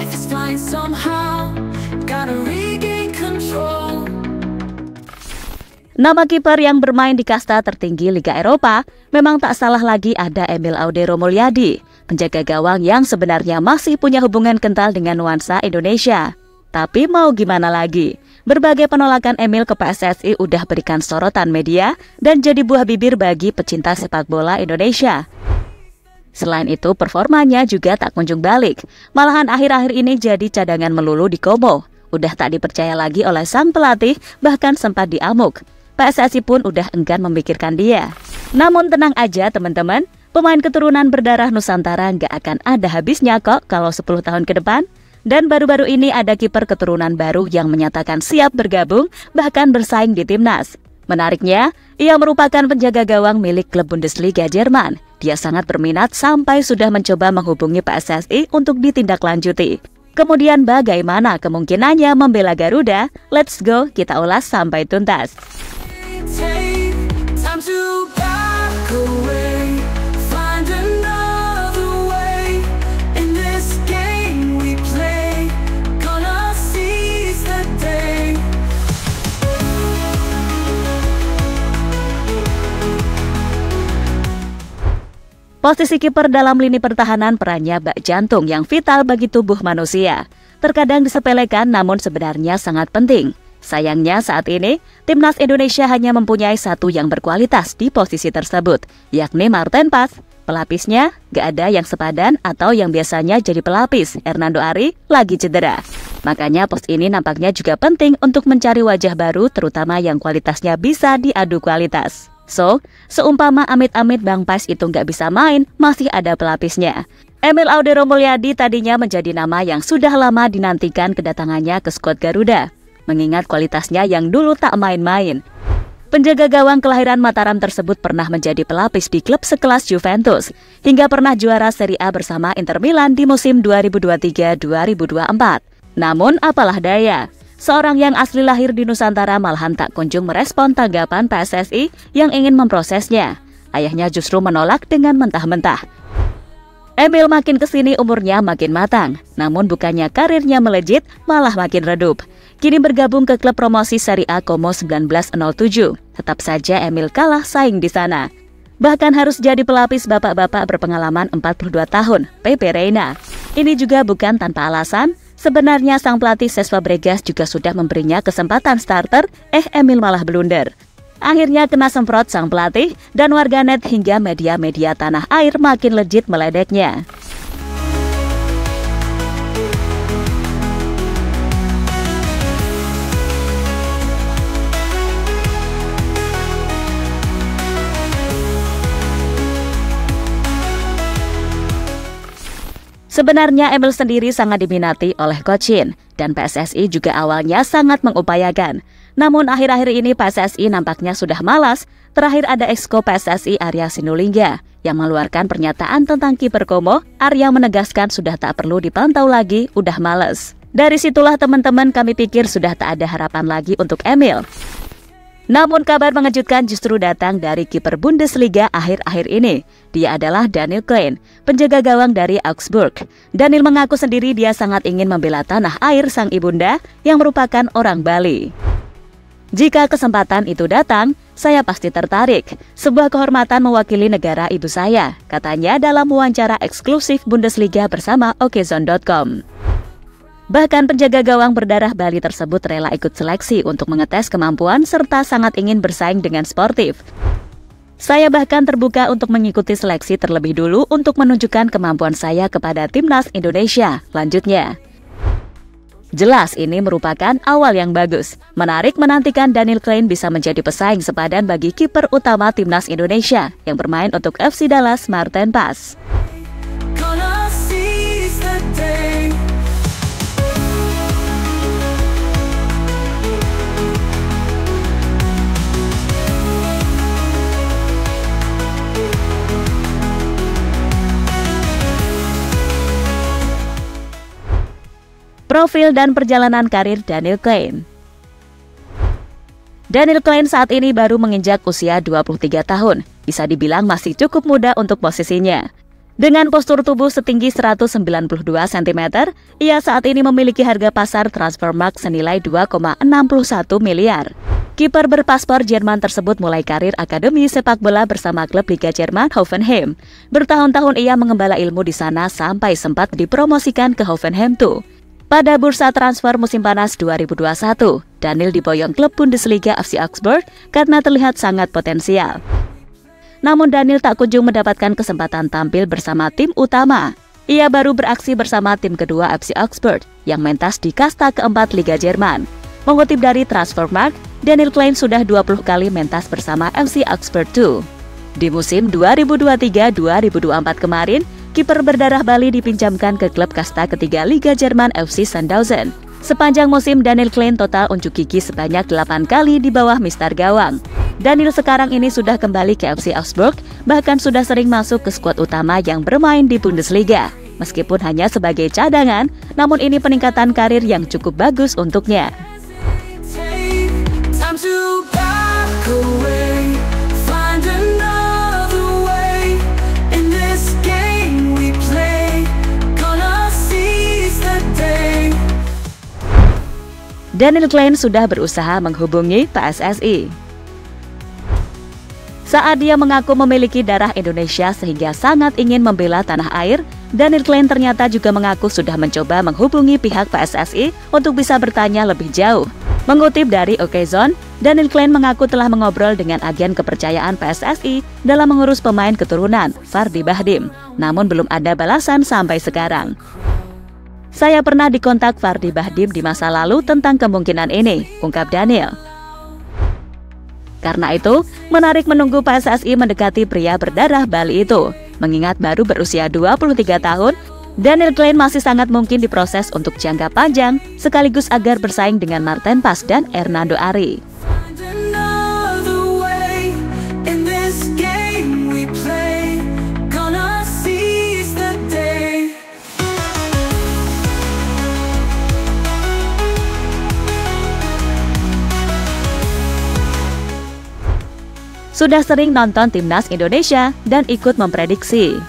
Life is fine somehow, gotta regain control. Nama kiper yang bermain di kasta tertinggi Liga Eropa memang tak salah lagi ada Emil Audero Mulyadi, penjaga gawang yang sebenarnya masih punya hubungan kental dengan nuansa Indonesia. Tapi mau gimana lagi, berbagai penolakan Emil ke PSSI udah berikan sorotan media dan jadi buah bibir bagi pecinta sepak bola Indonesia. Selain itu, performanya juga tak kunjung balik, malahan akhir-akhir ini jadi cadangan melulu di Como. Udah tak dipercaya lagi oleh sang pelatih, bahkan sempat diamuk. PSSI pun udah enggan memikirkan dia. Namun tenang aja teman-teman, pemain keturunan berdarah Nusantara nggak akan ada habisnya kok kalau 10 tahun ke depan. Dan baru-baru ini ada kiper keturunan baru yang menyatakan siap bergabung, bahkan bersaing di timnas. Menariknya, ia merupakan penjaga gawang milik klub Bundesliga Jerman. Dia sangat berminat sampai sudah mencoba menghubungi PSSI untuk ditindaklanjuti. Kemudian bagaimana kemungkinannya membela Garuda? Let's go, kita ulas sampai tuntas. Time to back away, find another way. In this game we play, gonna seize the day. Posisi kiper dalam lini pertahanan perannya bak jantung yang vital bagi tubuh manusia. Terkadang disepelekan namun sebenarnya sangat penting. Sayangnya saat ini, timnas Indonesia hanya mempunyai satu yang berkualitas di posisi tersebut, yakni Marten Pas. Pelapisnya gak ada yang sepadan atau yang biasanya jadi pelapis, Hernando Ari, lagi cedera. Makanya pos ini nampaknya juga penting untuk mencari wajah baru, terutama yang kualitasnya bisa diadu kualitas. So, seumpama amit-amit Bang Pas itu nggak bisa main, masih ada pelapisnya. Emil Audero Mulyadi tadinya menjadi nama yang sudah lama dinantikan kedatangannya ke skuad Garuda, mengingat kualitasnya yang dulu tak main-main. Penjaga gawang kelahiran Mataram tersebut pernah menjadi pelapis di klub sekelas Juventus, hingga pernah juara Serie A bersama Inter Milan di musim 2023-2024. Namun apalah daya, seorang yang asli lahir di Nusantara malahan tak kunjung merespon tanggapan PSSI yang ingin memprosesnya. Ayahnya justru menolak dengan mentah-mentah. Emil makin kesini umurnya makin matang, namun bukannya karirnya melejit, malah makin redup. Kini bergabung ke klub promosi Serie A Como 1907. Tetap saja Emil kalah saing di sana. Bahkan harus jadi pelapis bapak-bapak berpengalaman 42 tahun, Pepe Reina. Ini juga bukan tanpa alasan. Sebenarnya sang pelatih Cesc Fabregas juga sudah memberinya kesempatan starter, Emil malah blunder. Akhirnya kena semprot sang pelatih dan warganet hingga media-media tanah air makin legit meledeknya. Sebenarnya Emil sendiri sangat diminati oleh Coach Shin, dan PSSI juga awalnya sangat mengupayakan. Namun akhir-akhir ini PSSI nampaknya sudah malas. Terakhir ada Exco PSSI Arya Sinulinga yang mengeluarkan pernyataan tentang kiper Como. Arya menegaskan sudah tak perlu dipantau lagi, udah males. Dari situlah teman-teman kami pikir sudah tak ada harapan lagi untuk Emil. Namun kabar mengejutkan justru datang dari kiper Bundesliga akhir-akhir ini. Dia adalah Daniel Klein, penjaga gawang dari Augsburg. Daniel mengaku sendiri dia sangat ingin membela tanah air sang ibunda yang merupakan orang Bali. Jika kesempatan itu datang, saya pasti tertarik. Sebuah kehormatan mewakili negara ibu saya, katanya dalam wawancara eksklusif Bundesliga bersama okezone.com. Bahkan penjaga gawang berdarah Bali tersebut rela ikut seleksi untuk mengetes kemampuan serta sangat ingin bersaing dengan sportif. Saya bahkan terbuka untuk mengikuti seleksi terlebih dulu untuk menunjukkan kemampuan saya kepada timnas Indonesia, lanjutnya. Jelas ini merupakan awal yang bagus. Menarik menantikan Daniel Klein bisa menjadi pesaing sepadan bagi kiper utama timnas Indonesia yang bermain untuk FC Dallas, Marten Pas. Profil dan perjalanan karir Daniel Klein. Daniel Klein saat ini baru menginjak usia 23 tahun. Bisa dibilang masih cukup muda untuk posisinya. Dengan postur tubuh setinggi 192 cm, ia saat ini memiliki harga pasar Transfermarkt senilai 2,61 miliar. Kiper berpaspor Jerman tersebut mulai karir akademi sepak bola bersama klub Liga Jerman Hoffenheim. Bertahun-tahun ia mengembala ilmu di sana sampai sempat dipromosikan ke Hoffenheim 2. Pada bursa transfer musim panas 2021, Daniel diboyong klub Bundesliga FC Augsburg karena terlihat sangat potensial. Namun Daniel tak kunjung mendapatkan kesempatan tampil bersama tim utama. Ia baru beraksi bersama tim kedua FC Augsburg yang mentas di kasta keempat Liga Jerman. Mengutip dari Transfermarkt, Daniel Klein sudah 20 kali mentas bersama FC Augsburg 2. Di musim 2023-2024 kemarin, kiper berdarah Bali dipinjamkan ke klub kasta ketiga Liga Jerman FC Sandhausen. Sepanjang musim, Daniel Klein total unjuk gigi sebanyak 8 kali di bawah mister gawang. Daniel sekarang ini sudah kembali ke FC Augsburg, bahkan sudah sering masuk ke skuad utama yang bermain di Bundesliga. Meskipun hanya sebagai cadangan, namun ini peningkatan karir yang cukup bagus untuknya. Daniel Klein sudah berusaha menghubungi PSSI. Saat dia mengaku memiliki darah Indonesia sehingga sangat ingin membela tanah air, Daniel Klein ternyata juga mengaku sudah mencoba menghubungi pihak PSSI untuk bisa bertanya lebih jauh. Mengutip dari Okezone, Daniel Klein mengaku telah mengobrol dengan agen kepercayaan PSSI dalam mengurus pemain keturunan, Fardy Bahdim, namun belum ada balasan sampai sekarang. Saya pernah dikontak Fardy Bahdim di masa lalu tentang kemungkinan ini, ungkap Daniel. Karena itu, menarik menunggu PSSI mendekati pria berdarah Bali itu. Mengingat baru berusia 23 tahun, Daniel Klein masih sangat mungkin diproses untuk jangka panjang, sekaligus agar bersaing dengan Marten Pas dan Hernando Ari. Sudah sering nonton timnas Indonesia dan ikut memprediksi.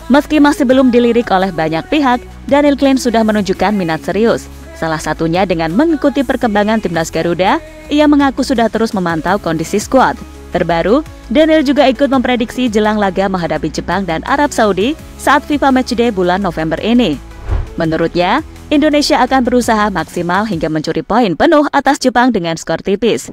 Meski masih belum dilirik oleh banyak pihak, Daniel Klein sudah menunjukkan minat serius. Salah satunya dengan mengikuti perkembangan timnas Garuda, ia mengaku sudah terus memantau kondisi skuad. Terbaru, Daniel juga ikut memprediksi jelang laga menghadapi Jepang dan Arab Saudi saat FIFA Matchday bulan November ini. Menurutnya, Indonesia akan berusaha maksimal hingga mencuri poin penuh atas Jepang dengan skor tipis.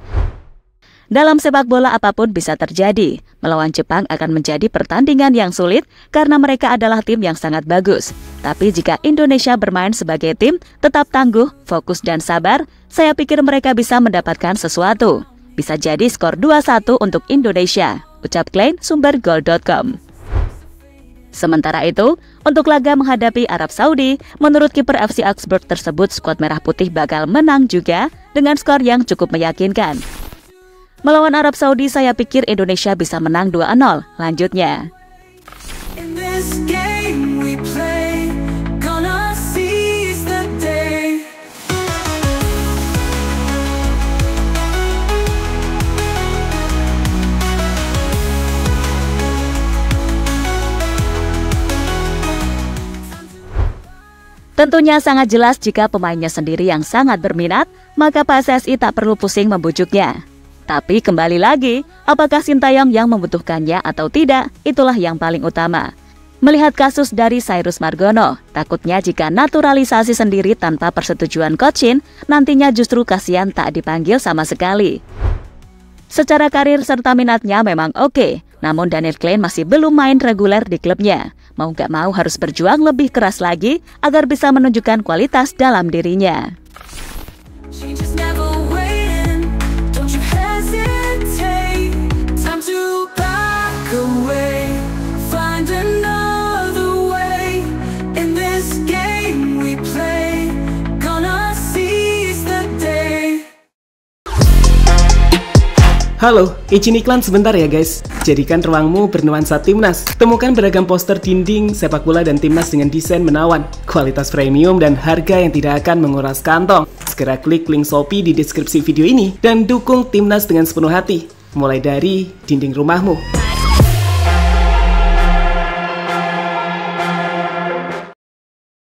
Dalam sepak bola apapun bisa terjadi. Melawan Jepang akan menjadi pertandingan yang sulit karena mereka adalah tim yang sangat bagus. Tapi jika Indonesia bermain sebagai tim, tetap tangguh, fokus dan sabar, saya pikir mereka bisa mendapatkan sesuatu. Bisa jadi skor 2-1 untuk Indonesia, ucap Klein, sumber Goal.com. Sementara itu, untuk laga menghadapi Arab Saudi, menurut kiper FC Augsburg tersebut, skuad merah putih bakal menang juga dengan skor yang cukup meyakinkan. Melawan Arab Saudi, saya pikir Indonesia bisa menang 2-0, lanjutnya. Tentunya sangat jelas jika pemainnya sendiri yang sangat berminat, maka PSSI tak perlu pusing membujuknya. Tapi kembali lagi, apakah Sintayong yang membutuhkannya atau tidak, itulah yang paling utama. Melihat kasus dari Cyrus Margono, takutnya jika naturalisasi sendiri tanpa persetujuan Coach Shin, nantinya justru kasihan tak dipanggil sama sekali. Secara karir serta minatnya memang oke, namun Daniel Klein masih belum main reguler di klubnya. Mau gak mau harus berjuang lebih keras lagi agar bisa menunjukkan kualitas dalam dirinya. Halo, izin iklan sebentar ya guys. Jadikan ruangmu bernuansa timnas. Temukan beragam poster dinding, sepak bola dan timnas dengan desain menawan, kualitas premium dan harga yang tidak akan menguras kantong. Segera klik link Shopee di deskripsi video ini dan dukung timnas dengan sepenuh hati. Mulai dari dinding rumahmu.